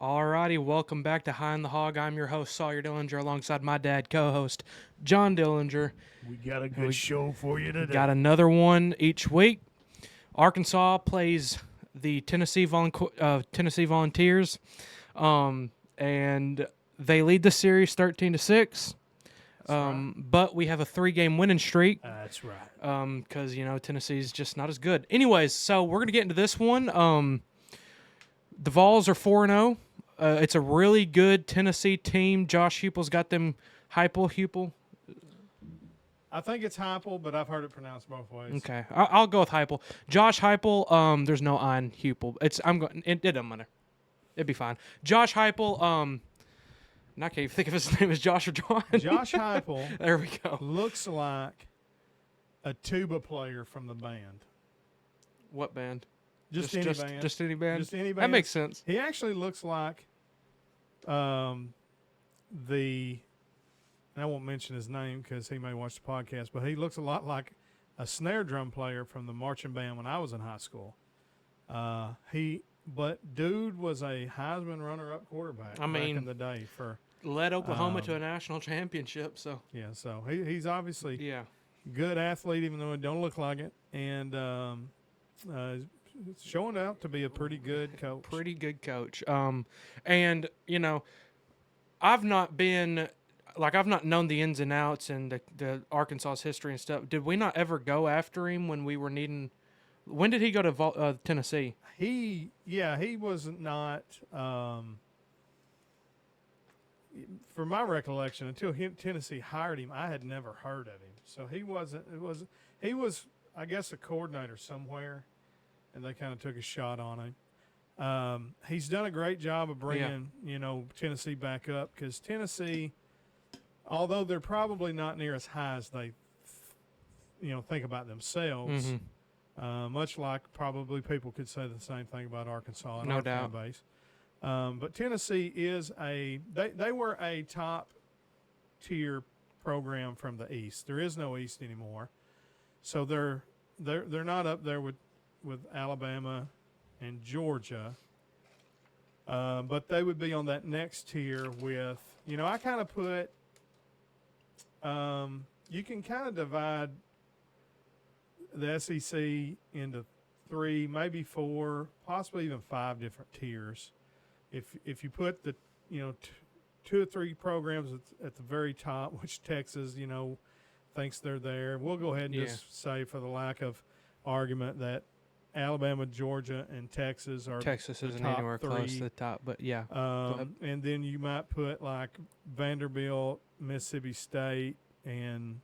Alrighty, welcome back to High on the Hog. I'm your host, Sawyer Dillinger, alongside my dad, co-host, John Dillinger. We got a good We show for you today. got another one each week. Arkansas plays the Tennessee Volunteers, and they lead the series 13-6. But we have a 3-game winning streak. That's right. Because Tennessee's just not as good. Anyways, so we're gonna get into this one. The Vols are 4-0. It's a really good Tennessee team. Josh Heupel's got them. Heupel. I think it's Heupel, but I've heard it pronounced both ways. Okay, I'll go with Heupel. Josh Heupel. There's no I in Heupel. It doesn't matter. It'd be fine. Josh Heupel. I can't even think if his name is Josh or John. Josh Heupel There we go. looks like a tuba player from the band. What band? Just any band. Just any band. Just any band. That makes sense. He actually looks like and I won't mention his name because he may watch the podcast, but he looks a lot like a snare drum player from the marching band when I was in high school. But dude was a Heisman runner-up quarterback back in the day for led Oklahoma to a national championship. So so he's obviously yeah, good athlete, even though he don't look like it, and showing out to be a pretty good coach. Pretty good coach. And I've not known the ins and outs and the Arkansas's history and stuff. Did we not ever go after him when we were needing? When did he go to Tennessee? He was not. From my recollection, until Tennessee hired him, I had never heard of him. So he wasn't. He was, I guess, a coordinator somewhere, and they kind of took a shot on him. He's done a great job of bringing Tennessee back up, because Tennessee, although they're probably not near as high as they think about themselves. Mm-hmm. Much like probably people could say the same thing about Arkansas and No our doubt. fan base. But Tennessee is they were a top tier program from the East. There is no East anymore, so they're not up there with Alabama and Georgia. But they would be on that next tier with I kind of put you can kind of divide the SEC into 3, maybe 4, possibly even 5 different tiers. If you put the 2 or 3 programs at the very top, which Texas thinks they're there, we'll go ahead and just say, for the lack of argument, that Alabama, Georgia, and Texas isn't top anywhere 3. close to the top, but yeah. And then you might put like Vanderbilt, Mississippi State, and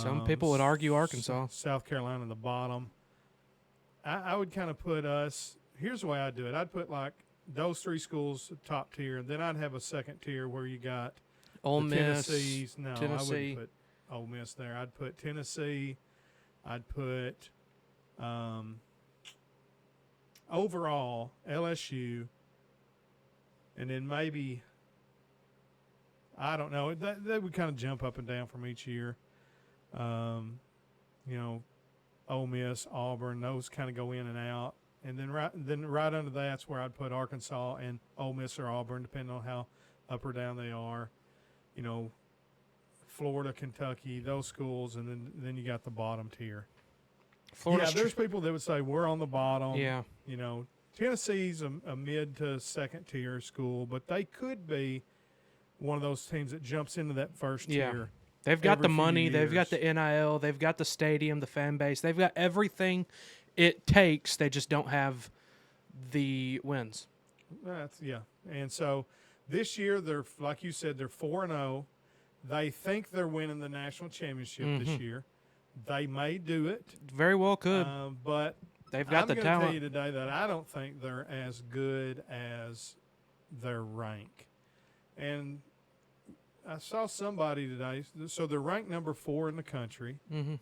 Some people would argue Arkansas. South Carolina in the bottom. I would kind of put us – here's the way I'd do it. I'd put like those 3 schools top tier, and then I'd have a second tier where you got Ole Miss, Tennessee's. No, Tennessee. I wouldn't put Ole Miss there. I'd put Tennessee. I'd put overall LSU, and then maybe – I don't know. They would kind of jump up and down from each year. Ole Miss, Auburn, those kind of go in and out. And then right under that's where I'd put Arkansas and Ole Miss or Auburn, depending on how up or down they are. Florida, Kentucky, those schools, and then you got the bottom tier. There's people that would say we're on the bottom. Yeah. Tennessee's a mid to second tier school, but they could be one of those teams that jumps into that first tier. They've got the every few money. They've got years. the NIL. They've got the stadium, the fan base. They've got everything it takes. They just don't have the wins. And so this year, they're, like you said, they're 4-0. They think they're winning the national championship this year. They may do it. Very well could. But they've got the I'm going to talent. tell you today that I don't think they're as good as their rank. And I saw somebody today. So they're ranked number 4 in the country. Mm-hmm.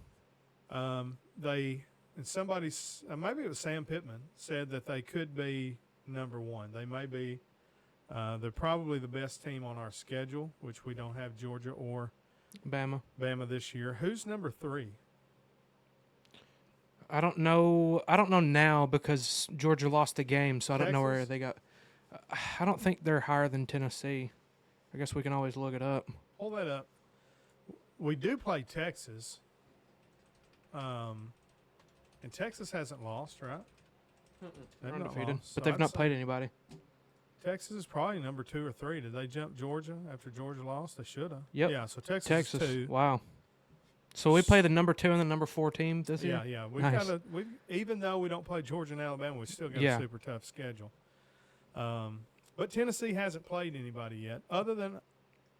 Somebody, maybe it was Sam Pittman, said that they could be number 1. They may be. They're probably the best team on our schedule, which we don't have Georgia or Bama this year. Who's number 3? I don't know now because Georgia lost the game, so I don't know where Texas? they got. I don't think they're higher than Tennessee. I guess we can always look it up. Pull that up. We do play Texas. And Texas hasn't lost, right? They're They've not undefeated, lost. but So they've I'd not say played anybody. Texas is probably number 2 or 3. Did they jump Georgia after Georgia lost? They should have. Yep. Yeah, so Texas, Texas. is 2. Wow. So we play the number 2 and the number 4 team this year. Yeah, yeah. We've Nice. got we even though we don't play Georgia and Alabama, we still got Yeah. a super tough schedule. But Tennessee hasn't played anybody yet, other than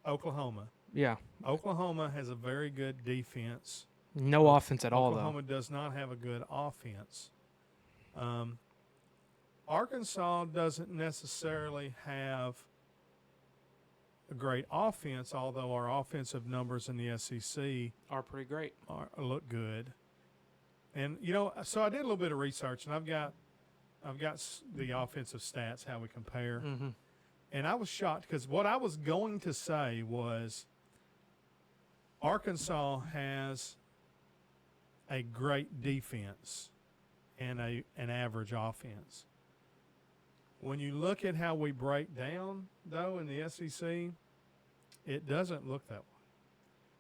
Oklahoma. Yeah. Oklahoma has a very good defense. No offense at all, Oklahoma does not have a good offense. Arkansas doesn't necessarily have a great offense, although our offensive numbers in the SEC though. Are pretty great. look good. And so I did a little bit of research, and I've got the offensive stats, how we compare. Mm-hmm. And I was shocked because what I was going to say was Arkansas has a great defense and an average offense. When you look at how we break down, though, in the SEC, it doesn't look that way.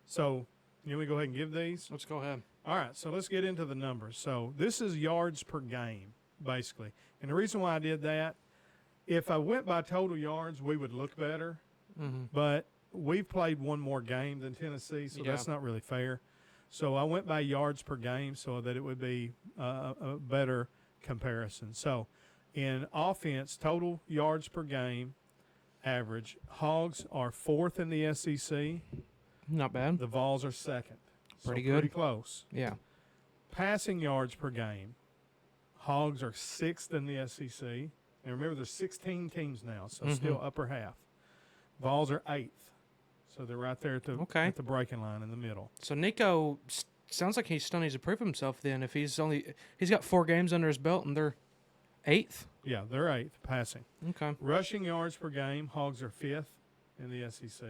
So, we go ahead and give these? Let's go ahead. All right, so let's get into the numbers. So this is yards per game, basically. And the reason why I did that, if I went by total yards, we would look better. Mm-hmm. But we've played one more game than Tennessee, so Yeah. that's not really fair. So I went by yards per game so that it would be a better comparison. So in offense, total yards per game average, Hogs are 4th in the SEC. Not bad. The Vols are 2nd. Pretty so good. Pretty close. Yeah. Passing yards per game, Hogs are 6th in the SEC. And remember, there's 16 teams now, so still upper half. Vols are 8th. So they're right there at the breaking line in the middle. So Nico sounds like he still needs to prove himself then. If he's got 4 games under his belt and they're 8th. Yeah, they're 8th passing. Okay. Rushing yards per game, Hogs are 5th in the SEC.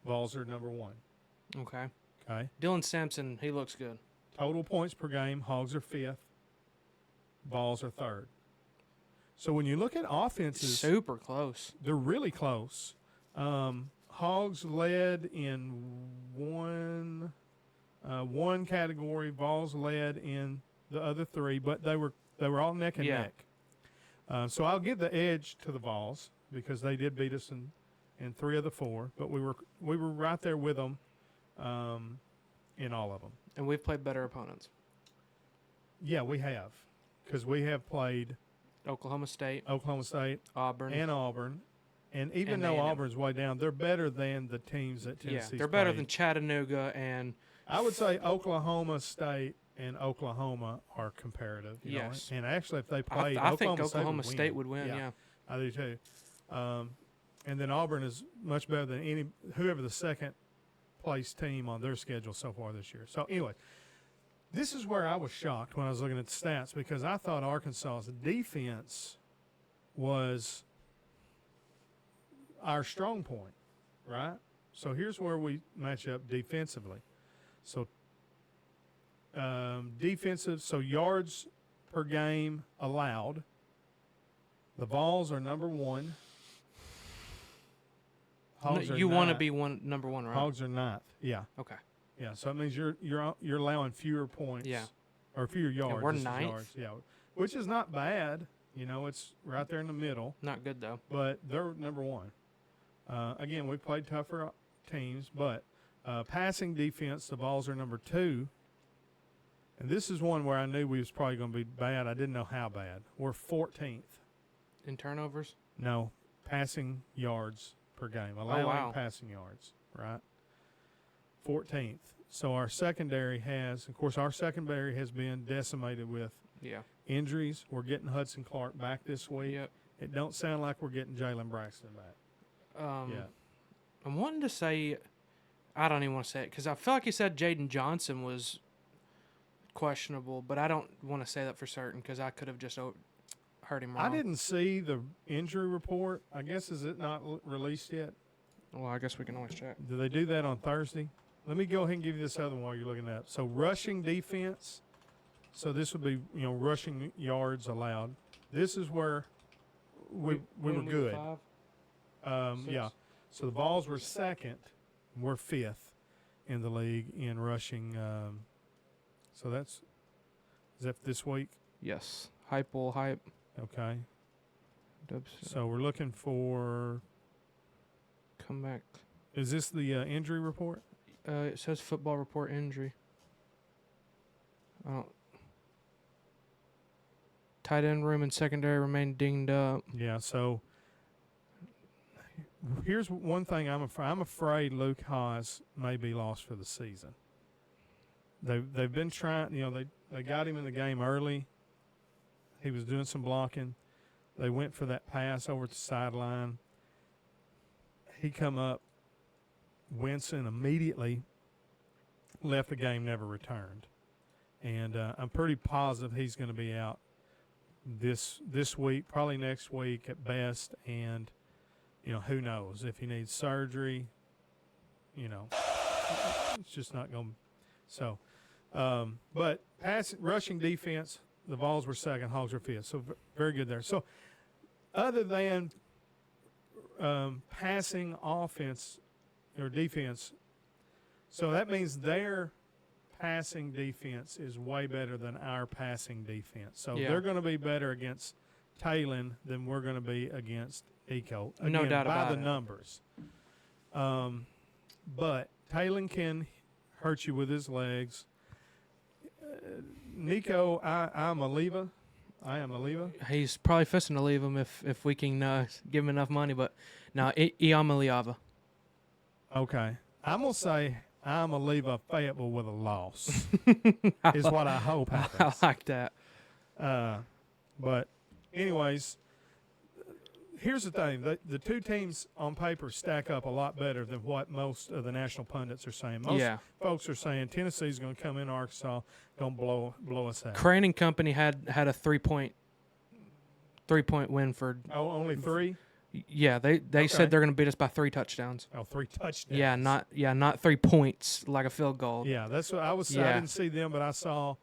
Vols are number 1. Okay. Okay. Dylan Sampson, he looks good. Total points per game, Hogs are 5th. Vols are 3rd. So when you look at offenses, Super close. they're really close. Hogs led in one category. Vols led in the other 3, but they were all neck and Yeah. neck. So I'll give the edge to the Vols because they did beat us in 3 of the 4, but we were right there with them in all of them. And we've played better opponents. Yeah, we have, because we have played Oklahoma State, Auburn. and Auburn. And even And though A&M. Auburn's way down, they're better than the teams that Yeah, Tennessee's they're better played. than Chattanooga and I would say Oklahoma State and Oklahoma are comparative. You Yes. know? And actually, if they I, played, I think Oklahoma Oklahoma State would win. Yeah. I do too. And then Auburn is much better than whoever the second place team on their schedule so far this year. So anyway, this is where I was shocked when I was looking at the stats because I thought Arkansas's defense was our strong point, right? So here's where we match up defensively. So defensive, so yards per game allowed. The Vols are number 1. Hogs are You want to ninth. be number 1, right? Hogs are 9th. Yeah, Okay. yeah. So it means you're allowing fewer points. Yeah. Or fewer yards. we're This is ninth? yards, yeah, which is not bad. You know, it's right there in the middle. Not good though. But they're number 1. Again, we played tougher teams, but passing defense, the Vols are number 2. And this is one where I knew we was probably going to be bad. I didn't know how bad. We're 14th. In turnovers? No, passing yards per game, allowing wow. passing yards, right? 14th. So our secondary has been decimated with Yeah. injuries. We're getting Hudson Clark back this week. Yep. It don't sound like we're getting Jalen Braxton back. Yeah. I'm wanting to say, I don't even want to say it because I feel like you said Jaden Johnson was questionable, but I don't want to say that for certain because I could have just heard him wrong. I didn't see the injury report. I guess is it not released yet? Well, I guess we can always check. Do they do that on Thursday? Let me go ahead and give you this other one while you're looking at it. So rushing defense. So this would be rushing yards allowed. This is where we were When good. 5, 6. Yeah. So the Vols were second. We're fifth in the league in rushing. So is that this week? Yes. Hype will hype. Okay. Dubs. So we're looking for. Come back. Is this the injury report? It says football report injury. Tight end room and secondary remain dinged up. Yeah. So here's one thing I'm afraid Luke Haas may be lost for the season. They've been trying. They got him in the game early. He was doing some blocking. They went for that pass over at the sideline. He come up, wincing immediately, left the game, never returned. And I'm pretty positive he's going to be out this week, probably next week at best. And, who knows? If he needs surgery, it's just not going to. So, but rushing defense, the Vols were second, Hogs were fifth. So, very good there. So, other than passing offense or defense, so that means their passing defense is way better than our passing defense. So they're going to be better against Talon than we're going to be against Eco. Again, No doubt about it. by the numbers. But Talon can hurt you with his legs. Nico, I am a lever. He's probably fisting to leave him if we can give him enough money. But no, Iamaliava. Okay. I'm going to say I'm going to leave a Fayetteville with a loss is what I hope happens. I like that. But anyways, here's the thing. The two teams on paper stack up a lot better than what most of the national pundits are saying. Most folks are saying Tennessee's going to come in Arkansas, going to blow us out. Crane and Company had a 3-point win for. Oh, only 3? Yeah, they said they're going to beat us by 3 touchdowns. Oh, 3 touchdowns. Not 3 points like a field goal. Yeah, that's what I was. Yeah. I didn't see them, but I saw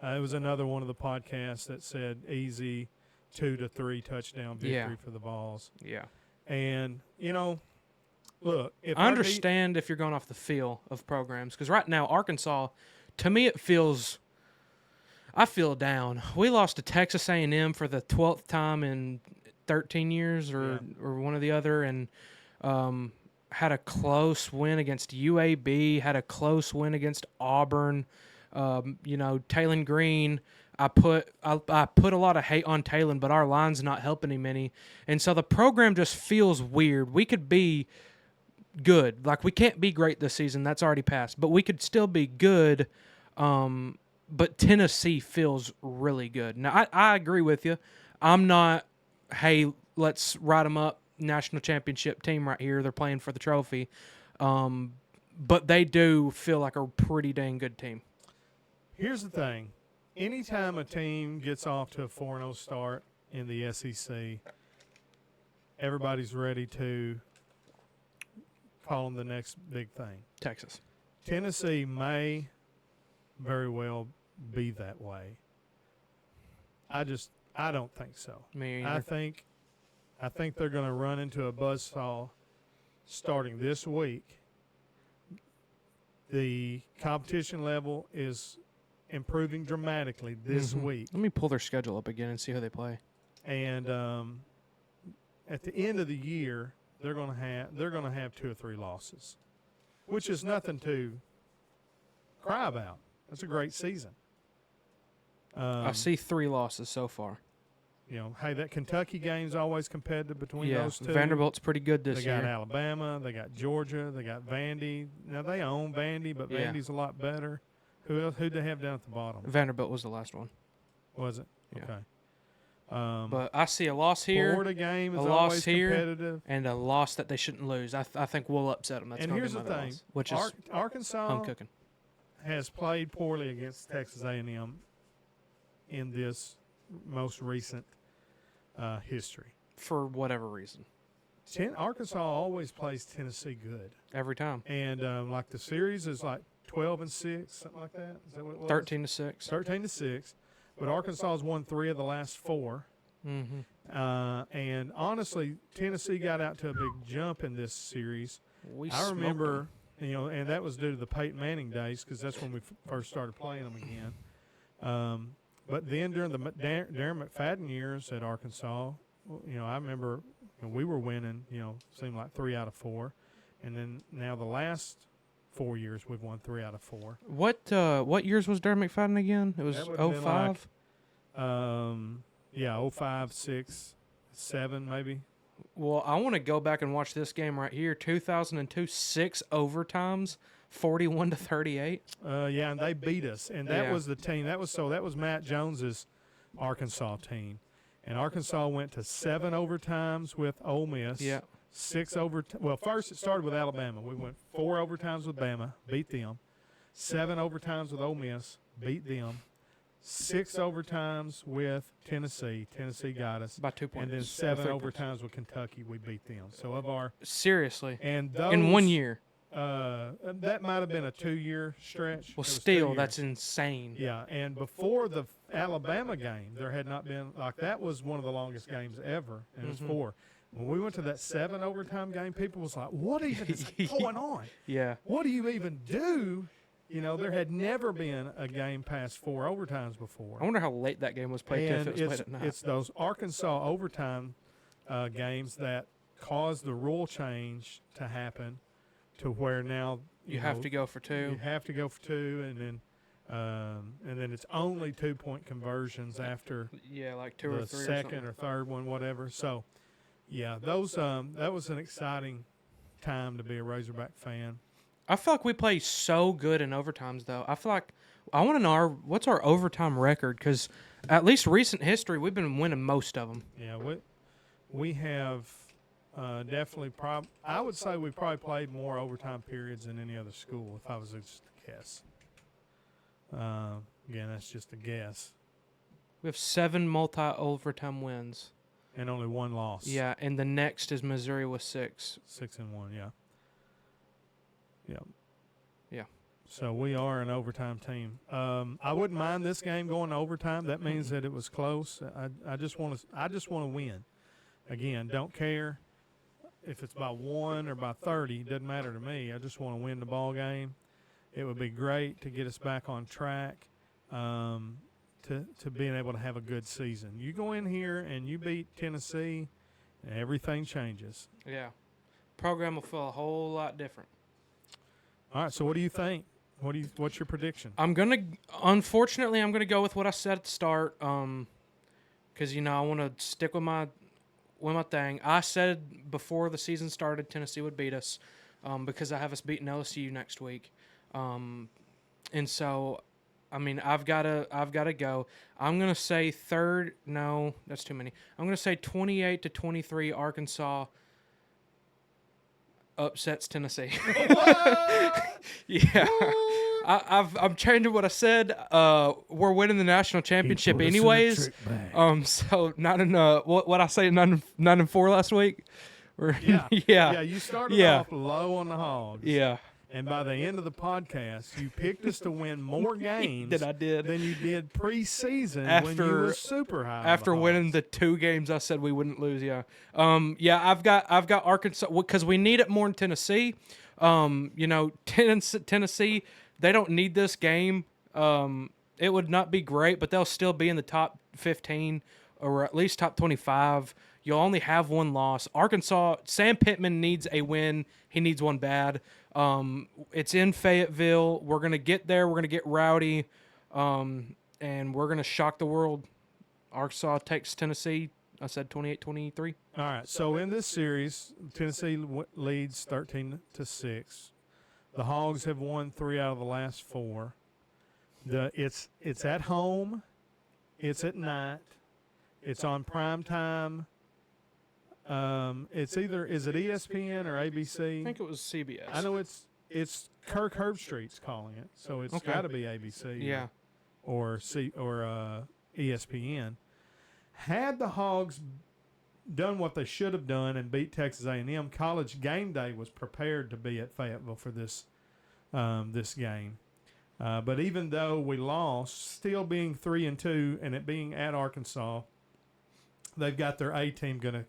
it was another one of the podcasts that said easy 2 to 3 touchdown victory for the Vols. Yeah, and look, if I understand if you're going off the feel of programs, because right now Arkansas, to me, I feel down. We lost to Texas A&M for the 12th time in 13 years or one or the other, and had a close win against UAB, had a close win against Auburn. Talon Green, I put a lot of hate on Talon, but our line's not helping him any. And so the program just feels weird. We could be good. Like, we can't be great this season. That's already passed. But we could still be good. But Tennessee feels really good. Now, I agree with you. I'm not, hey, let's write them up, national championship team right here. They're playing for the trophy. But they do feel like a pretty dang good team. Here's the thing. Anytime a team gets off to a 4-0 start in the SEC, everybody's ready to call them the next big thing. Texas. Tennessee may very well be that way. I don't think so. Me either. I think they're going to run into a buzzsaw starting this week. The competition level is improving dramatically this week. Let me pull their schedule up again and see who they play. And at the end of the year, they're going to have 2 or 3 losses, which is nothing to cry about. That's a great season. I see 3 losses so far. Hey, that Kentucky game's always competitive between those two. Vanderbilt's pretty good this year. They got Alabama, they got Georgia, they got Vandy. Now they own Vandy, but Vandy's a lot better. Who'd they have down at the bottom? Vanderbilt was the last one. Was it? Yeah. Okay. But I see a loss here, Florida game is a always loss here, competitive, and a loss that they shouldn't lose. I think we'll upset them. That's and gonna here's be the my thing: loss, which is Arkansas home cooking. has played poorly against Texas A&M in this most recent history. For whatever reason. Arkansas always plays Tennessee good. Every time. And like the series is like 12-6, something like that. Is that what it was? 13-6. 13-6. But Arkansas has won 3 of the last 4. And honestly, Tennessee got out to a big jump in this series. We I smoked 'em. remember, and that was due to the Peyton Manning days because that's when we first started playing them again. But then during the Darren McFadden years at Arkansas, I remember we were winning, seemed like 3 out of 4. And then now the last 4 years we've won 3 out of 4. What years was Darren McFadden again? It was That would've been 05? Yeah, 05, 6, 7 maybe. Well, I want to go back and watch this game right here. 2002, 6 overtimes, 41-38. Yeah, and they beat us, and that Yeah. was the team. That was Matt Jones's Arkansas team, and Arkansas went to 7 overtimes with Ole Miss. Yeah. 6 Well, first it started with Alabama. We went 4 overtimes with Bama, beat them. 7 overtimes with Ole Miss, beat them. 6 overtimes with Tennessee. Tennessee got us. By 2 points. And then 7 overtimes with Kentucky. We beat them. So of our Seriously. and those, In 1 year. that might have been a 2-year stretch. Well, It was 2 still, years. that's insane. Yeah, and before the Alabama game, there had not been that was one of the longest games ever, and it was 4. When we went to that 7 overtime game, people was like, "What even is going on? Yeah. What do you even do?" There had never been a game past 4 overtimes before. I wonder how late that game was played too, if And it was played at night. it's those Arkansas overtime games that caused the rule change to happen, to where now You have to go for 2. You have to go for 2, and then it's only 2-point conversions after Yeah, like 2 or the 3 or second something. or third one, whatever. So, yeah, those that was an exciting time to be a Razorback fan. I feel like we play so good in overtimes, though. I feel like I want to know what's our overtime record, because at least recent history, we've been winning most of them. Yeah, we have definitely I would say we probably played more overtime periods than any other school, if I was just to guess. Again, that's just a guess. We have 7 multi-overtime wins. And only 1 loss. Yeah, and the next is Missouri with 6. 6-1, yeah. Yeah. Yeah. So we are an overtime team. I wouldn't mind this game going to overtime. That means that it was close. I just want to win. Again, don't care if it's by 1 or by 30. It doesn't matter to me. I just want to win the ball game. It would be great to get us back on track, to being able to have a good season. You go in here and you beat Tennessee, and everything changes. Yeah. Program will feel a whole lot different. All right, so what do you think? What's your prediction? Unfortunately, I'm gonna go with what I said at the start. Because I want to stick with my thing. I said before the season started, Tennessee would beat us, because I have us beating LSU next week, and so, I've gotta go. I'm gonna say third. No, that's too many. I'm gonna say 28-23. Arkansas upsets Tennessee. Yeah. I'm changing what I said. We're winning the national championship anyways. So not in what I say 9-4 last week. Yeah. Yeah. Yeah, you started off low on the Hogs. Yeah. And by the end of the podcast, you picked us to win more games Than I did. than you did preseason when you were super high. After on the winning Hogs. the 2 games I said we wouldn't lose, yeah. Yeah, I've got Arkansas because we need it more in Tennessee. Tennessee, they don't need this game. It would not be great, but they'll still be in the top 15 or at least top 25. You'll only have 1 loss. Arkansas, Sam Pittman needs a win. He needs one bad. It's in Fayetteville. We're going to get there. We're going to get rowdy, and we're going to shock the world. Arkansas takes Tennessee. I said 28-23. All right. So in this series, Tennessee leads 13-6. The Hogs have won 3 out of the last 4. It's at home. It's at night. It's on prime time. It's either is it ESPN or ABC? I think it was CBS. I know it's Kirk Herbstreit's calling it, so it's Okay. got to be ABC. Yeah. Or ESPN. Had the Hogs done what they should have done and beat Texas A&M, College Game Day was prepared to be at Fayetteville for this game. But even though we lost, still being 3-2 and it being at Arkansas, they've got their A team going to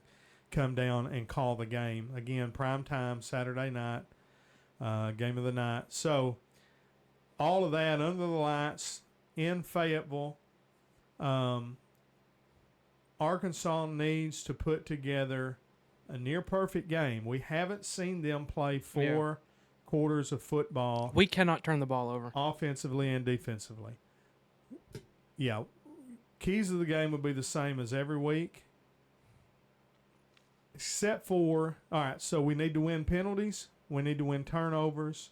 come down and call the game. Again, prime time, Saturday night, game of the night. So all of that under the lights in Fayetteville. Arkansas needs to put together a near perfect game. We haven't seen them play four quarters of football. We cannot turn the ball over. Offensively and defensively. Yeah. Keys of the game will be the same as every week. Except for, all right, so we need to win penalties. We need to win turnovers.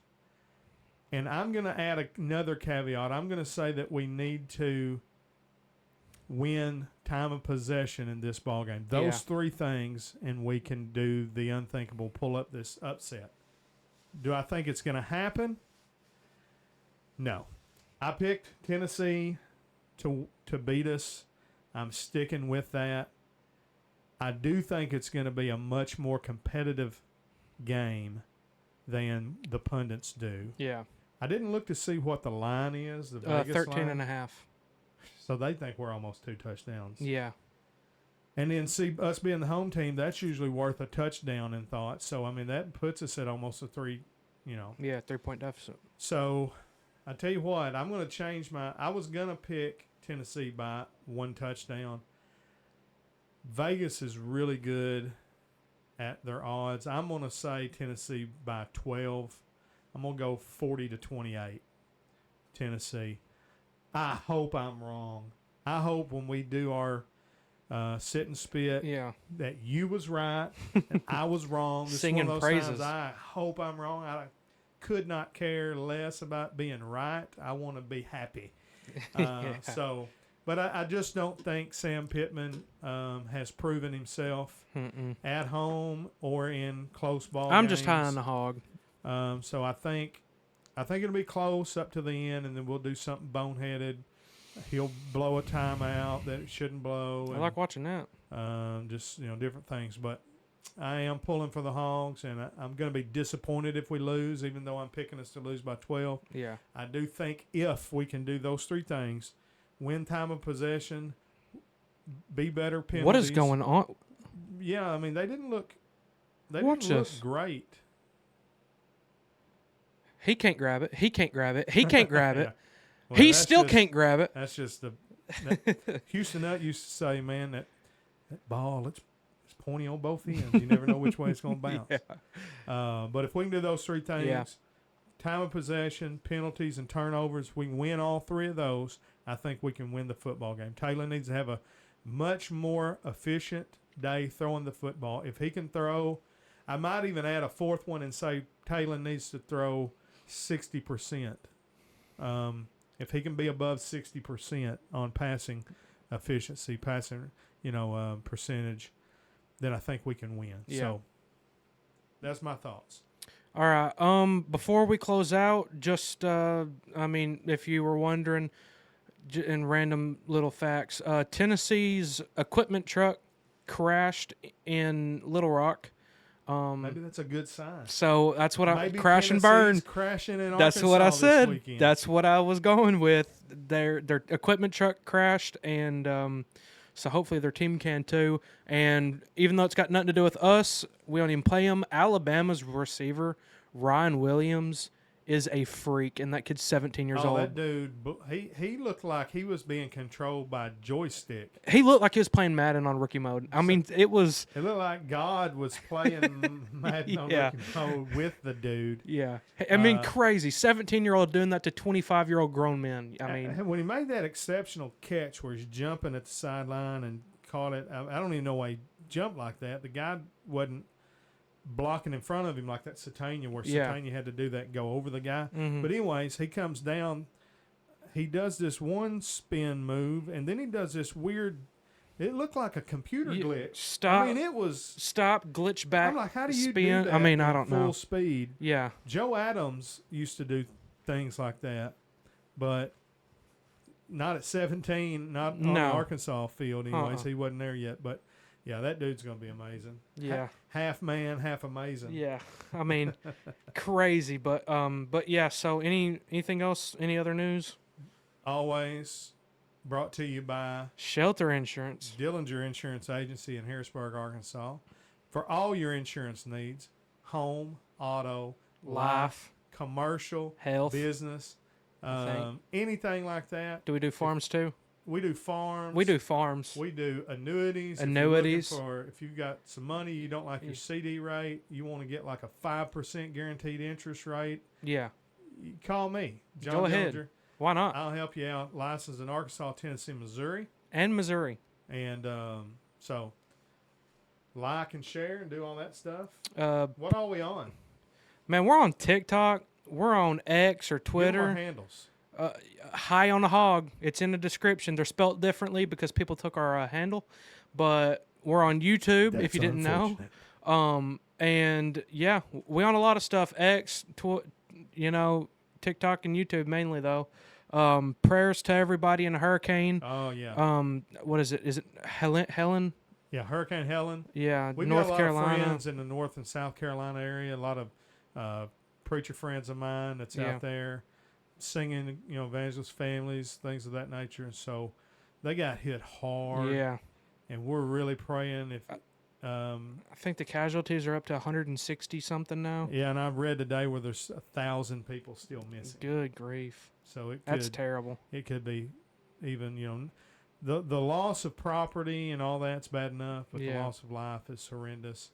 And I'm going to add another caveat. I'm going to say that we need to win time of possession in this ballgame. Those three things, and we can do the unthinkable, pull up this upset. Do I think it's going to happen? No. I picked Tennessee to beat us. I'm sticking with that. I do think it's going to be a much more competitive game than the pundits do. Yeah. I didn't look to see what the line is, the Vegas 13 line. and a half. So they think we're almost 2 touchdowns. Yeah. And then see us being the home team, that's usually worth a touchdown in thought. So, I mean, that puts us at almost a 3, Yeah, 3-point deficit. So, I tell you what, I'm going to change I was going to pick Tennessee by 1 touchdown. Vegas is really good at their odds. I'm going to say Tennessee by 12. I'm going to go 40-28 Tennessee. I hope I'm wrong. I hope when we do our sit and spit that you was right and I was wrong. This Singing is one of those praises. times I hope I'm wrong. I could not care less about being right. I want to be happy. But I just don't think Sam Pittman has proven himself at home or in close ball I'm games. just high on the hog. So I think it'll be close up to the end, and then we'll do something boneheaded. He'll blow a timeout that it shouldn't blow. I like watching that. Just different things. But I am pulling for the Hogs, and I'm going to be disappointed if we lose, even though I'm picking us to lose by 12. Yeah. I do think if we can do those 3 things, win time of possession, be better penalties. What is going on? Yeah, I mean, they didn't look great. He can't grab it. He can't grab it. He can't grab it. Well, he still can't grab it. That's just Houston Nutt used to say, man, that ball, it's pointy on both ends. You never know which way it's going to bounce. But if we can do those 3 things, time of possession, penalties, and turnovers, we can win all 3 of those, I think we can win the football game. Taylor needs to have a much more efficient day throwing the football. If he can throw, I might even add a 4th one and say Taylor needs to throw 60%. If he can be above 60% on passing efficiency, passing, percentage, then I think we can win. Yeah. So that's my thoughts. All right. Before we close out, just if you were wondering, in random little facts, Tennessee's equipment truck crashed in Little Rock. Maybe that's a good sign. So that's what Maybe crash and Tennessee's burn. Crashing in That's Arkansas what I this said. weekend. That's what I was going with. Their equipment truck crashed, and so hopefully their team can too. And even though it's got nothing to do with us, we don't even play them. Alabama's receiver Ryan Williams is a freak, and that kid's 17 years old. That dude, he looked like he was being controlled by a joystick. He looked like he was playing Madden on rookie mode. I mean, it was... It looked like God was playing Madden on rookie mode with the dude. Yeah. I mean, crazy. 17-year-old doing that to 25-year-old grown men. I mean... When he made that exceptional catch where he's jumping at the sideline and caught it, I don't even know why he jumped like that. The guy wasn't blocking in front of him like that Satania, where Satania had to do that and go over the guy. Mm-hmm. But anyways, he comes down, he does this one spin move, and then he does this weird, it looked like a computer glitch. Stop. I mean, it was... Stop, glitch back, I'm like, how do you spin? do that I mean, I at don't full know. speed? Yeah. Joe Adams used to do things like that, but not at 17, not on the Arkansas field anyways. He wasn't there yet, but... Yeah, that dude's going to be amazing. Yeah. Half man, half amazing. Yeah. I mean, crazy. But yeah, so anything else? Any other news? Always Brought to you by Shelter Insurance. Dillinger Insurance Agency in Harrisburg, Arkansas. For all your insurance needs, home, auto, life, commercial, health, business, anything like that. Do we do farms too? We do farms. We do farms. We do annuities. Annuities. If you've got some money, you don't like your CD rate, you want to get like a 5% guaranteed interest rate. Yeah. You call me, John Go ahead. Dillinger. Why not? I'll help you out. Licensed in Arkansas, Tennessee, Missouri. And Missouri. And so like and share and do all that stuff. What are we on? Man, we're on TikTok. We're on X or Give 'em Twitter. our handles. High on the Hog. It's in the description. They're spelt differently because people took our handle. But we're on YouTube, if you didn't know. And yeah, we on a lot of stuff. X, TikTok and YouTube mainly though. Prayers to everybody in the hurricane. Oh yeah. What is it? Is it Helen? Yeah, Hurricane Helen. Yeah, We've North got a lot Carolina. of friends in the North and South Carolina area. A lot of preacher friends of mine that's out there singing, evangelist families, things of that nature. And so they got hit hard. Yeah. And we're really praying. I think the casualties are up to 160 something now. Yeah, and I've read today where there's 1,000 people still missing. Good grief. So that's terrible. It could be even, the loss of property and all that's bad enough, but the loss of life is horrendous.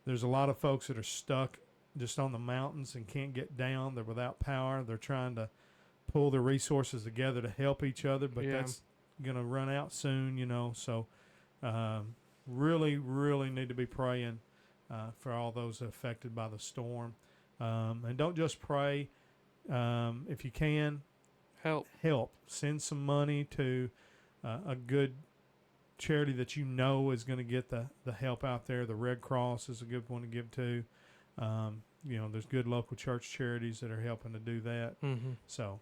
There's a lot of folks that are stuck just on the mountains and can't get down. They're without power. They're trying to pull their resources together to help each other, but that's going to run out soon, So really, really need to be praying for all those affected by the storm. And don't just pray. If you can, help. Send some money to a good charity that is going to get the help out there. The Red Cross is a good one to give to. There's good local church charities that are helping to do that. Mm-hmm. So,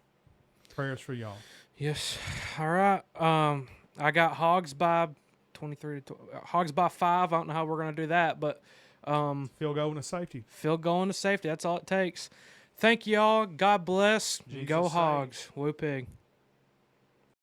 prayers for y'all. Yes. All right. I got Hogs by 23 to Hogs by 5. I don't know how we're going to do that, but field goal and safety. Field goal and safety. That's all it takes. Thank y'all. God bless. Jesus Go save. Hogs. Woo pig.